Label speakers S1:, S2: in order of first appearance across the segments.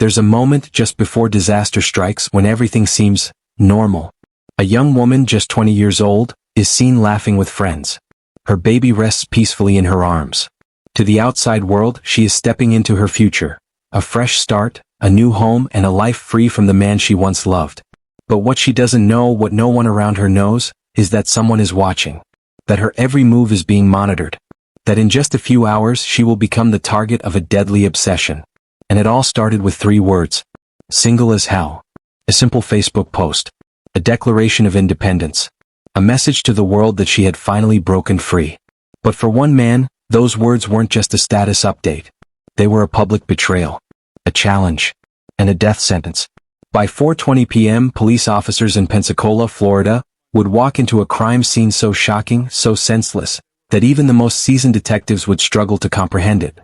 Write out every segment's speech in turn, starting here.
S1: There's a moment just before disaster strikes when everything seems normal. A young woman just 20 years old is seen laughing with friends. Her baby rests peacefully in her arms. To the outside world, she is stepping into her future. A fresh start, a new home, and a life free from the man she once loved. But what she doesn't know, what no one around her knows, is that someone is watching. That her every move is being monitored. That in just a few hours she will become the target of a deadly obsession. And it all started with 3 words. Single as hell. A simple Facebook post. A declaration of independence. A message to the world that she had finally broken free. But for one man, those words weren't just a status update. They were a public betrayal. A challenge. And a death sentence. By 4:20 p.m., police officers in Pensacola, Florida, would walk into a crime scene so shocking, so senseless, that even the most seasoned detectives would struggle to comprehend it.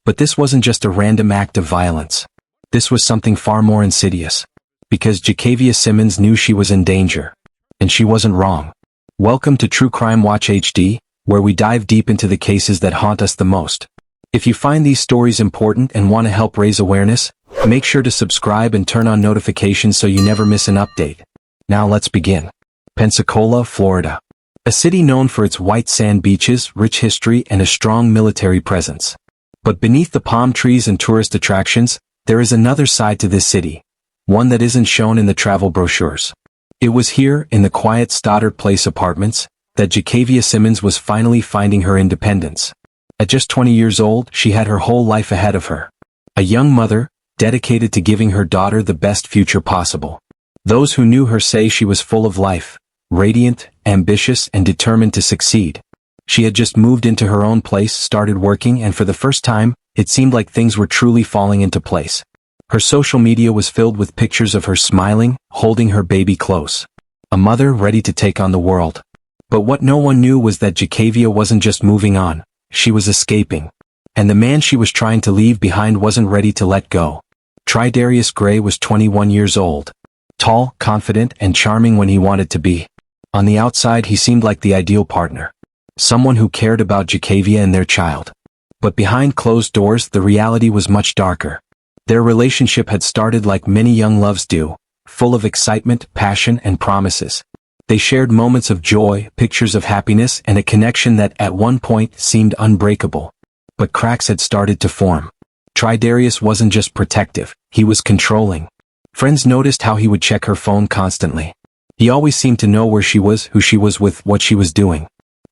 S1: But this wasn't just a random act of violence. This was something far more insidious. Because Jacavia Simmons knew she was in danger. And she wasn't wrong. Welcome to True Crime Watch HD, where we dive deep into the cases that haunt us the most. If you find these stories important and want to help raise awareness, make sure to subscribe and turn on notifications so you never miss an update. Now let's begin. Pensacola, Florida. A city known for its white sand beaches, rich history, and a strong military presence. But beneath the palm trees and tourist attractions, there is another side to this city. One that isn't shown in the travel brochures. It was here, in the quiet Stoddard Place apartments, that Jacavia Simmons was finally finding her independence. At just 20 years old, she had her whole life ahead of her. A young mother, dedicated to giving her daughter the best future possible. Those who knew her say she was full of life, radiant, ambitious, and determined to succeed. She had just moved into her own place, started working, and for the first time, it seemed like things were truly falling into place. Her social media was filled with pictures of her smiling, holding her baby close. A mother ready to take on the world. But what no one knew was that Jacavia wasn't just moving on, she was escaping. And the man she was trying to leave behind wasn't ready to let go. Tridarius Gray was 21 years old. Tall, confident, and charming when he wanted to be. On the outside he seemed like the ideal partner. Someone who cared about Jacavia and their child. But behind closed doors the reality was much darker. Their relationship had started like many young loves do, full of excitement, passion, and promises. They shared moments of joy, pictures of happiness, and a connection that at one point seemed unbreakable. But cracks had started to form. Tridarius wasn't just protective, he was controlling. Friends noticed how he would check her phone constantly. He always seemed to know where she was, who she was with, what she was doing.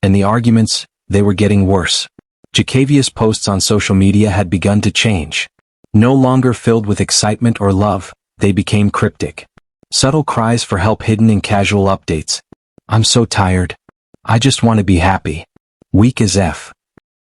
S1: And the arguments, they were getting worse. Jacavia's posts on social media had begun to change. No longer filled with excitement or love, they became cryptic. Subtle cries for help hidden in casual updates. I'm so tired. I just want to be happy. Weak as F.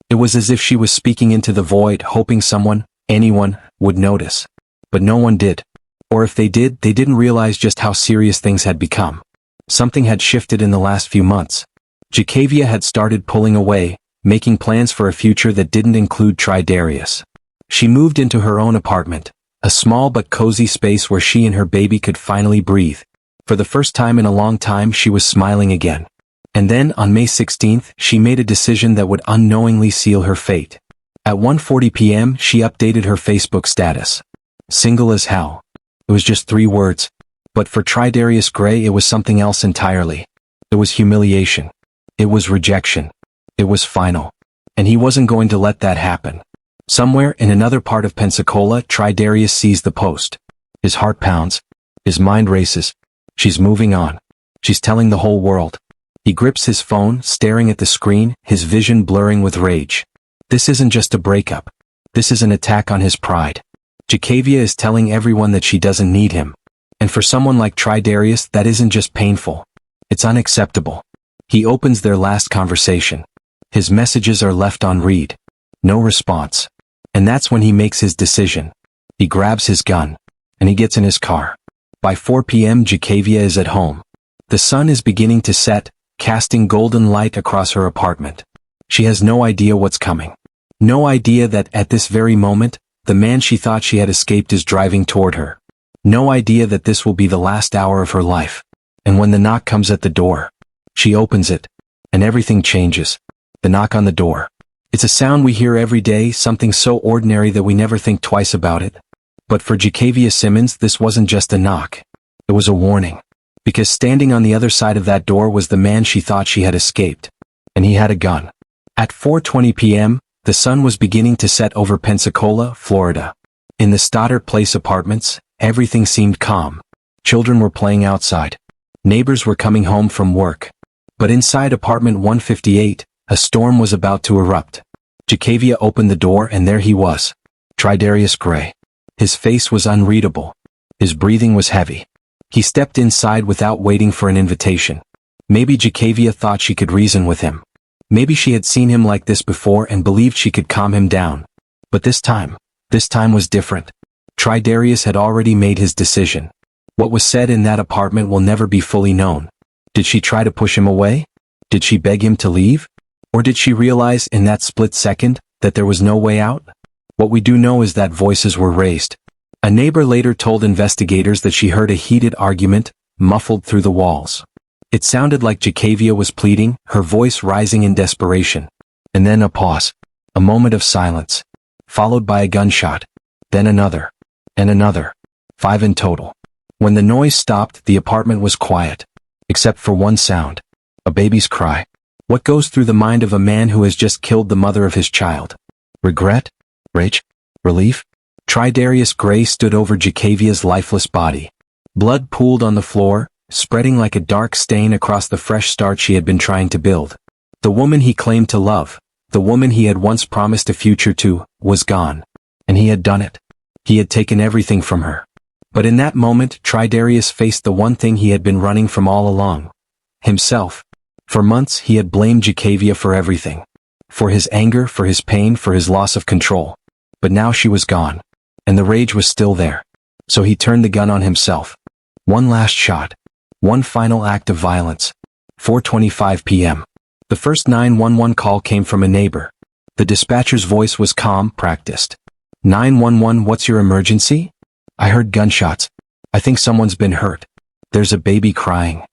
S1: It was as if she was speaking into the void, hoping someone, anyone, would notice. But no one did. Or if they did, they didn't realize just how serious things had become. Something had shifted in the last few months. Jacavia had started pulling away, making plans for a future that didn't include Tridarius. She moved into her own apartment, a small but cozy space where she and her baby could finally breathe. For the first time in a long time she was smiling again. And then, on May 16th, she made a decision that would unknowingly seal her fate. At 1:40 p.m. she updated her Facebook status. Single as hell. It was just 3 words. But for Tridarius Gray it was something else entirely. It was humiliation. It was rejection. It was final. And he wasn't going to let that happen. Somewhere in another part of Pensacola, Tridarius sees the post. His heart pounds. His mind races. She's moving on. She's telling the whole world. He grips his phone, staring at the screen, his vision blurring with rage. This isn't just a breakup. This is an attack on his pride. Jacavia is telling everyone that she doesn't need him. And for someone like Tridarius, that isn't just painful. It's unacceptable. He opens their last conversation. His messages are left on read. No response. And that's when he makes his decision. He grabs his gun. And he gets in his car. By 4 p.m. Jacavia is at home. The sun is beginning to set, casting golden light across her apartment. She has no idea what's coming. No idea that at this very moment, the man she thought she had escaped is driving toward her. No idea that this will be the last hour of her life. And when the knock comes at the door, she opens it. And everything changes. The knock on the door. It's a sound we hear every day, something so ordinary that we never think twice about it. But for Jacavia Simmons, this wasn't just a knock. It was a warning. Because standing on the other side of that door was the man she thought she had escaped. And he had a gun. At 4:20 p.m., the sun was beginning to set over Pensacola, Florida. In the Stoddard Place apartments, everything seemed calm. Children were playing outside. Neighbors were coming home from work. But inside apartment 158, a storm was about to erupt. Jacavia opened the door and there he was. Tridarius Gray. His face was unreadable. His breathing was heavy. He stepped inside without waiting for an invitation. Maybe Jacavia thought she could reason with him. Maybe she had seen him like this before and believed she could calm him down. But this time was different. Tridarius had already made his decision. What was said in that apartment will never be fully known. Did she try to push him away? Did she beg him to leave? Or did she realize in that split second that there was no way out? What we do know is that voices were raised. A neighbor later told investigators that she heard a heated argument, muffled through the walls. It sounded like Jacavia was pleading, her voice rising in desperation. And then a pause. A moment of silence. Followed by a gunshot. Then another. And another. 5 in total. When the noise stopped, the apartment was quiet. Except for one sound. A baby's cry. What goes through the mind of a man who has just killed the mother of his child? Regret? Rage? Relief? Tridarius Gray stood over Jacavia's lifeless body. Blood pooled on the floor, spreading like a dark stain across the fresh start she had been trying to build. The woman he claimed to love, the woman he had once promised a future to, was gone. And he had done it. He had taken everything from her. But in that moment, Tridarius faced the one thing he had been running from all along. Himself. For months he had blamed Jacavia for everything. For his anger, for his pain, for his loss of control. But now she was gone. And the rage was still there. So he turned the gun on himself. One last shot. One final act of violence. 4:25 p.m. The first 911 call came from a neighbor. The dispatcher's voice was calm, practiced. 911, what's your emergency? I heard gunshots. I think someone's been hurt. There's a baby crying.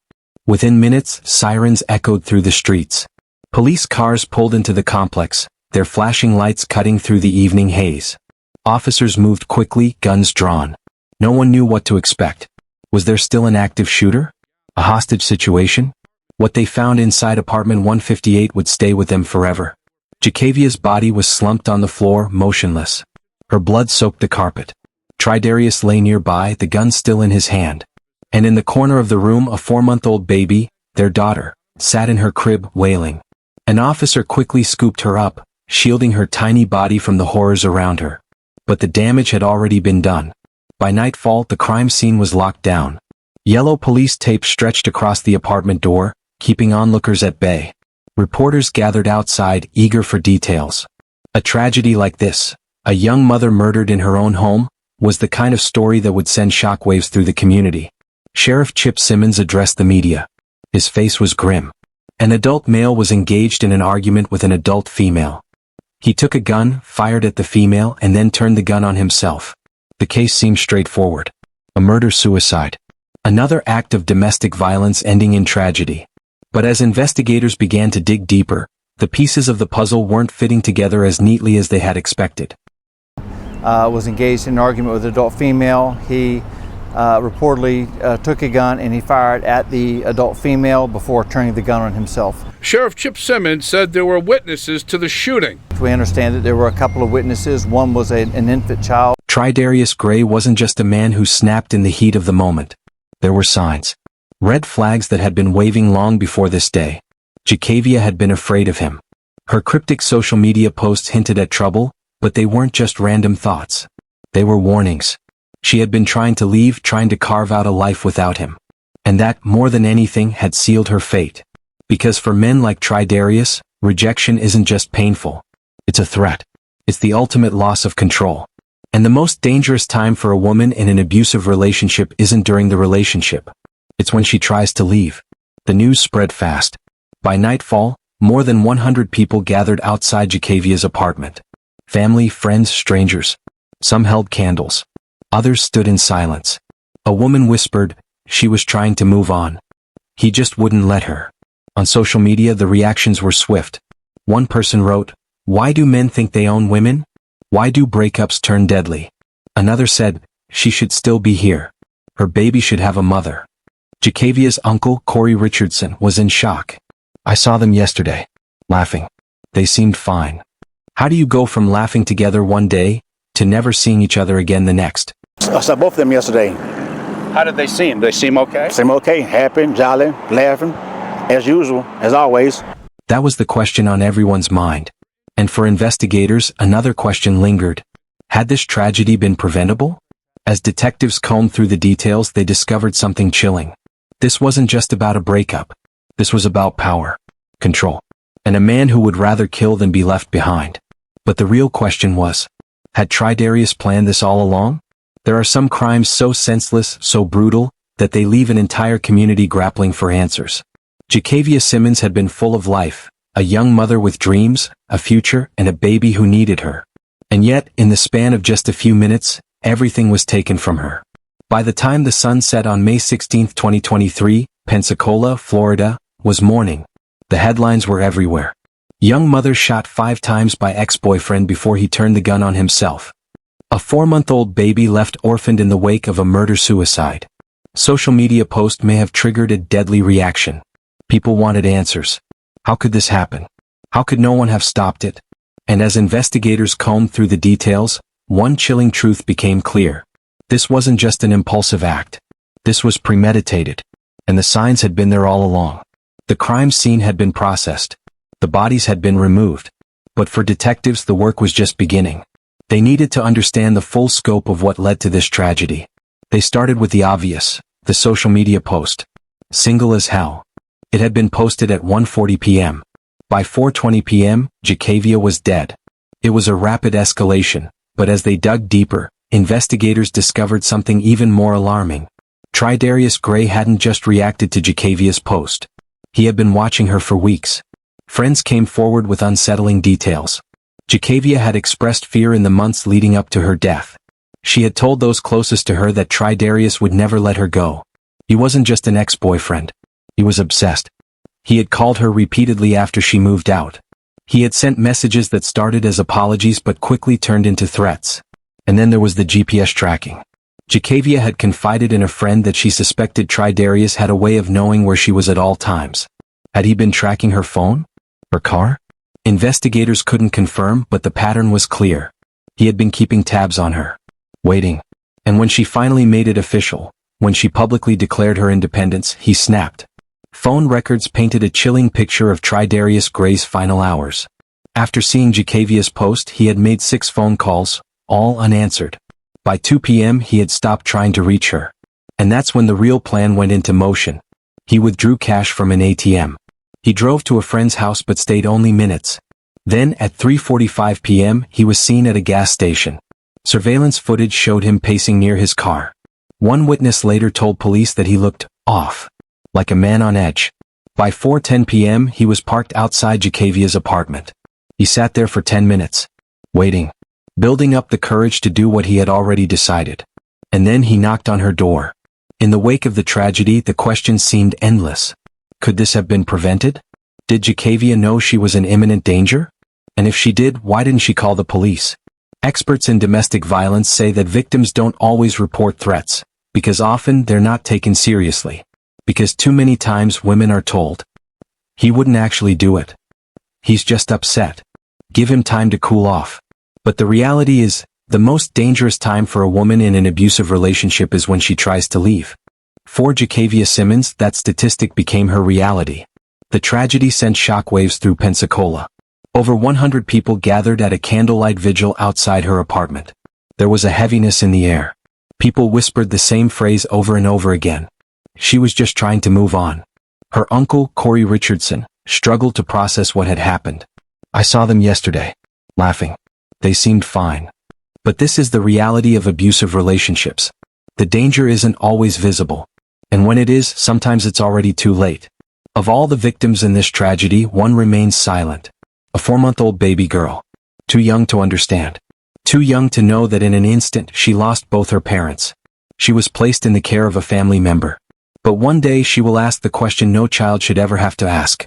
S1: Within minutes, sirens echoed through the streets. Police cars pulled into the complex, their flashing lights cutting through the evening haze. Officers moved quickly, guns drawn. No one knew what to expect. Was there still an active shooter? A hostage situation? What they found inside apartment 158 would stay with them forever. Jacavia's body was slumped on the floor, motionless. Her blood soaked the carpet. Tridarius lay nearby, the gun still in his hand. And in the corner of the room, a 4-month-old baby, their daughter, sat in her crib, wailing. An officer quickly scooped her up, shielding her tiny body from the horrors around her. But the damage had already been done. By nightfall, the crime scene was locked down. Yellow police tape stretched across the apartment door, keeping onlookers at bay. Reporters gathered outside, eager for details. A tragedy like this, a young mother murdered in her own home, was the kind of story that would send shockwaves through the community. Sheriff Chip Simmons addressed the media. His face was grim. An adult male was engaged in an argument with an adult female. He took a gun, fired at the female, and then turned the gun on himself. The case seemed straightforward. A murder-suicide. Another act of domestic violence ending in tragedy. But as investigators began to dig deeper, the pieces of the puzzle weren't fitting together as neatly as they had expected.
S2: Was engaged in an argument with an adult female. He reportedly took a gun and he fired at the adult female before turning the gun on himself.
S3: Sheriff Chip Simmons said there were witnesses to the shooting.
S2: We understand that there were a couple of witnesses. One was an infant child.
S1: Tridarius Gray wasn't just a man who snapped in the heat of the moment. There were signs. Red flags that had been waving long before this day. Jacavia had been afraid of him. Her cryptic social media posts hinted at trouble, but they weren't just random thoughts. They were warnings. She had been trying to leave, trying to carve out a life without him. And that, more than anything, had sealed her fate. Because for men like Tridarius, rejection isn't just painful. It's a threat. It's the ultimate loss of control. And the most dangerous time for a woman in an abusive relationship isn't during the relationship. It's when she tries to leave. The news spread fast. By nightfall, more than 100 people gathered outside Jacavia's apartment. Family, friends, strangers. Some held candles. Others stood in silence. A woman whispered, she was trying to move on. He just wouldn't let her. On social media, the reactions were swift. One person wrote, "Why do men think they own women? Why do breakups turn deadly?" Another said, She should still be here. Her baby should have a mother. Jacavia's uncle, Corey Richardson, was in shock. I saw them yesterday. Laughing. They seemed fine. How do you go from laughing together one day to never seeing each other again the next?
S4: I saw both of them yesterday.
S3: How did they seem? They seem okay?
S4: Seem okay, happy, jolly, laughing, as usual, as always.
S1: That was the question on everyone's mind. And for investigators, another question lingered. Had this tragedy been preventable? As detectives combed through the details, they discovered something chilling. This wasn't just about a breakup. This was about power, control, and a man who would rather kill than be left behind. But the real question was, had Tridarius planned this all along? There are some crimes so senseless, so brutal, that they leave an entire community grappling for answers. Jacavia Simmons had been full of life, a young mother with dreams, a future, and a baby who needed her. And yet, in the span of just a few minutes, everything was taken from her. By the time the sun set on May 16, 2023, Pensacola, Florida, was morning. The headlines were everywhere. Young mother shot 5 times by ex-boyfriend before he turned the gun on himself. A 4-month-old baby left orphaned in the wake of a murder-suicide. Social media post may have triggered a deadly reaction. People wanted answers. How could this happen? How could no one have stopped it? And as investigators combed through the details, one chilling truth became clear. This wasn't just an impulsive act. This was premeditated. And the signs had been there all along. The crime scene had been processed. The bodies had been removed. But for detectives, the work was just beginning. They needed to understand the full scope of what led to this tragedy. They started with the obvious, the social media post. Single as hell. It had been posted at 1:40 p.m. By 4:20 p.m., Jacavia was dead. It was a rapid escalation, but as they dug deeper, investigators discovered something even more alarming. Tridarius Gray hadn't just reacted to Jacavia's post. He had been watching her for weeks. Friends came forward with unsettling details. Jacavia had expressed fear in the months leading up to her death. She had told those closest to her that Tridarius would never let her go. He wasn't just an ex-boyfriend. He was obsessed. He had called her repeatedly after she moved out. He had sent messages that started as apologies but quickly turned into threats. And then there was the GPS tracking. Jacavia had confided in a friend that she suspected Tridarius had a way of knowing where she was at all times. Had he been tracking her phone? Her car? Investigators couldn't confirm, but the pattern was clear. He had been keeping tabs on her. Waiting. And when she finally made it official, when she publicly declared her independence, he snapped. Phone records painted a chilling picture of Tridarius Gray's final hours. After seeing Jacavia's post, he had made 6 phone calls, all unanswered. By 2 p.m. he had stopped trying to reach her. And that's when the real plan went into motion. He withdrew cash from an ATM. He drove to a friend's house but stayed only minutes. Then, at 3:45 p.m., he was seen at a gas station. Surveillance footage showed him pacing near his car. One witness later told police that he looked off, like a man on edge. By 4:10 p.m., he was parked outside Jacavia's apartment. He sat there for 10 minutes, waiting, building up the courage to do what he had already decided. And then he knocked on her door. In the wake of the tragedy, the questions seemed endless. Could this have been prevented? Did Jacavia know she was in imminent danger? And if she did, why didn't she call the police? Experts in domestic violence say that victims don't always report threats, because often they're not taken seriously. Because too many times women are told, he wouldn't actually do it. He's just upset. Give him time to cool off. But the reality is, the most dangerous time for a woman in an abusive relationship is when she tries to leave. For Jacavia Simmons, that statistic became her reality. The tragedy sent shockwaves through Pensacola. Over 100 people gathered at a candlelight vigil outside her apartment. There was a heaviness in the air. People whispered the same phrase over and over again. She was just trying to move on. Her uncle, Corey Richardson, struggled to process what had happened. I saw them yesterday. Laughing. They seemed fine. But this is the reality of abusive relationships. The danger isn't always visible. And when it is, sometimes it's already too late. Of all the victims in this tragedy, one remains silent. A 4-month-old baby girl. Too young to understand. Too young to know that in an instant she lost both her parents. She was placed in the care of a family member. But one day she will ask the question no child should ever have to ask.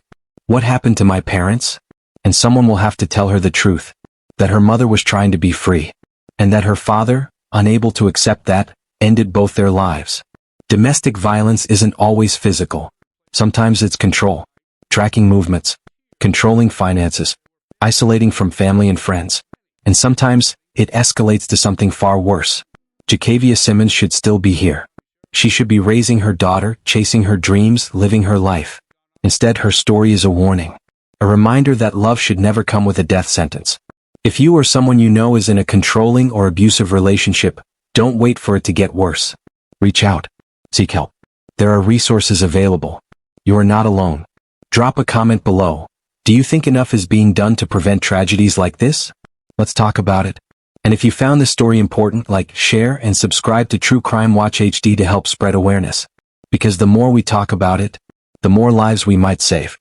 S1: What happened to my parents? And someone will have to tell her the truth. That her mother was trying to be free. And that her father, unable to accept that, ended both their lives. Domestic violence isn't always physical. Sometimes it's control, tracking movements, controlling finances, isolating from family and friends. And sometimes, it escalates to something far worse. Jacavia Simmons should still be here. She should be raising her daughter, chasing her dreams, living her life. Instead, her story is a warning. A reminder that love should never come with a death sentence. If you or someone you know is in a controlling or abusive relationship, don't wait for it to get worse. Reach out. Seek help. There are resources available. You are not alone. Drop a comment below. Do you think enough is being done to prevent tragedies like this? Let's talk about it. And if you found this story important, like, share, and subscribe to True Crime Watch HD to help spread awareness. Because the more we talk about it, the more lives we might save.